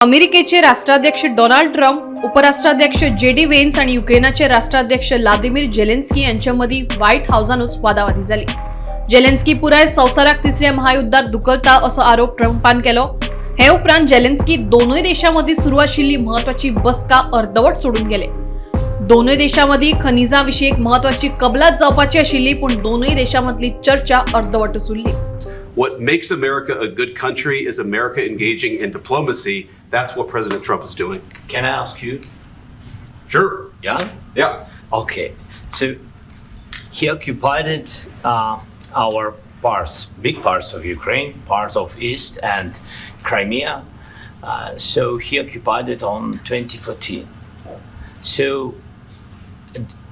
अमेरिकेचे राष्ट्राध्यक्ष Donald Trump, उपराष्ट्राध्यक्ष JD veins आणि युक्रेनचे राष्ट्राध्यक्ष व्लादिमीर झेलेन्स्की यांच्यामध्ये व्हाईट हाऊसानूच वादावादी झाली. झेलेन्स्की पुराय संवसाराक तिसऱ्या महायुद्धात धुकलता असो आरोप ट्रम्पान केलो. हे उपरांत झेलेन्स्की दोनूय देशांमध्ये सुरू आशिल्ली महत्वाची बसका अर्धवट सोडून गेले. दोनूय देशांमध्ये खनिजाविषयक महत्वाची कबलात जावपाची आशिल्ली, पण दोनूय देशांमधली चर्चा अर्धवटच उरली. What makes America a good country is America engaging in diplomacy. That's what President Trump is doing. Can I ask you? Sure. Yeah? Yeah. Okay. So he occupied our parts, big parts of Ukraine, parts of East and Crimea. So he occupied it on 2014. So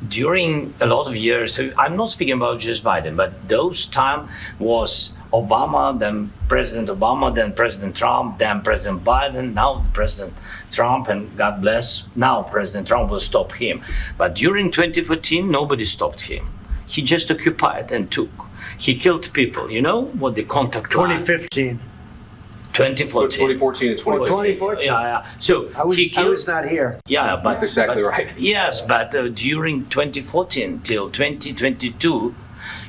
during a lot of years, so I'm not speaking about just Biden, but those time was Obama, then President Obama, then President Trump, then President Biden, now President Trump, and God bless, now President Trump will stop him. But during 2014, nobody stopped him. He just occupied and took. He killed people. You know what the contact line? 2015. 2014. 2014 and 2014. 2014. Yeah. So I was not here. Yeah, but That's exactly but- right. Yes, but during 2014 till 2022,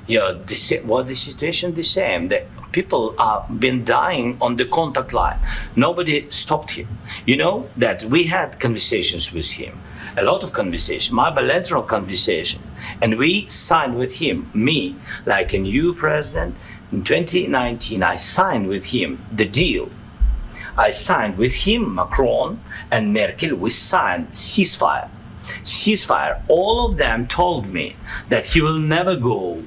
the situation the same. The people are been dying on the contact line. Nobody stopped him. You know that we had conversations with him, a lot of conversation, my bilateral conversation, and we signed with him. Me, like a new president in 2019, I signed with him the deal. I signed with him, Macron and Merkel. We signed ceasefire. Ceasefire. All of them told me that he will never go.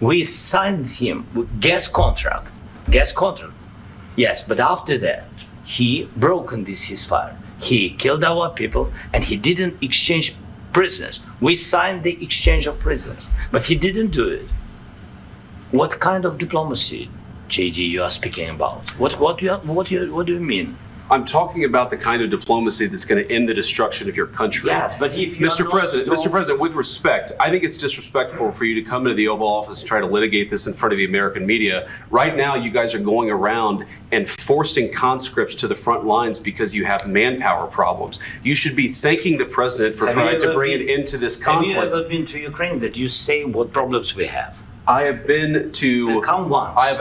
We signed with him with gas contract. Yes, but after that, he broken this ceasefire. He killed our people and he didn't exchange prisoners. We signed the exchange of prisoners, but he didn't do it. What kind of diplomacy, JD, you are speaking about? What do you mean? I'm talking about the kind of diplomacy that's going to end the destruction of your country. Yes, but if you Mr. President, with respect, I think it's disrespectful for you to come into the Oval Office and try to litigate this in front of the American media. Right now, you guys are going around and forcing conscripts to the front lines because you have manpower problems. You should be thanking the president for trying to bring an end to this conflict. Have you ever been to Ukraine that you say what problems we have? I have been to. Come once. I've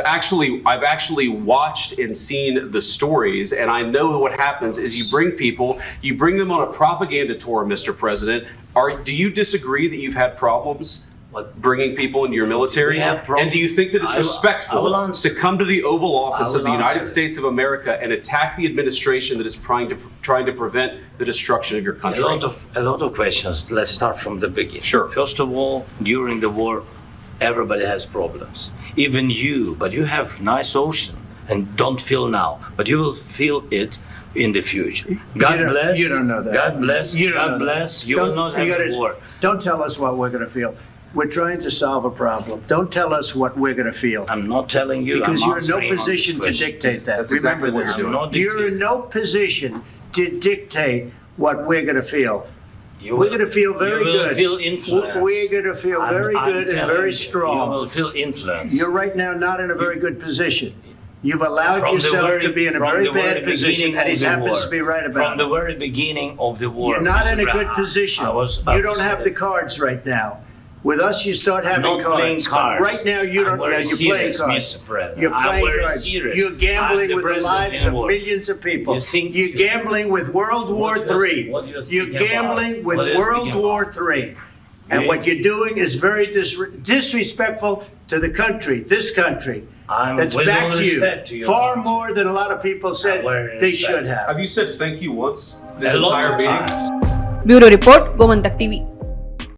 actually watched and seen the stories, and I know what happens is you bring them on a propaganda tour, Mr. President. Do you disagree that you've had problems bringing people into your military? We have problems. And do you think that it's respectful to come to the Oval Office of the United States of America and attack the administration that is trying to prevent the destruction of your country? A lot of questions. Let's start from the beginning. Sure. First of all, during the war, everybody has problems. Even you, but you have nice ocean and don't feel now, but you will feel it in the future. God bless. You don't know that. God bless. You don't God know bless. that. You will not have a war. Don't tell us what we're going to feel. We're trying to solve a problem. Don't tell us what we're going to feel. I'm not telling you. Because I'm you're in no answering on position this to question. dictate that. That's exactly Remember what this. you're doing. You're in no position to dictate what we're going to feel. We're going to feel very good. You will feel influence. We're going to feel very good and very strong. You will feel influence. You're right now not in a very good position. You've allowed yourself to be in a very bad position, and he happens to be right about it. From the very beginning of the war. You're not in a good position. You don't have the cards right now. With us, you start having not cards. Playing cards. Right now, you don't. You're playing cards. Mr. President. You're playing cards. Serious. You're gambling with the lives of war. millions of people. You're gambling with World War III. You're gambling with World War III. And what you're doing is very disrespectful to the country, this country. That's back to you. Far more than a lot of people said they should have. Have you said thank you once this entire meeting? Bureau report, Gomantak TV.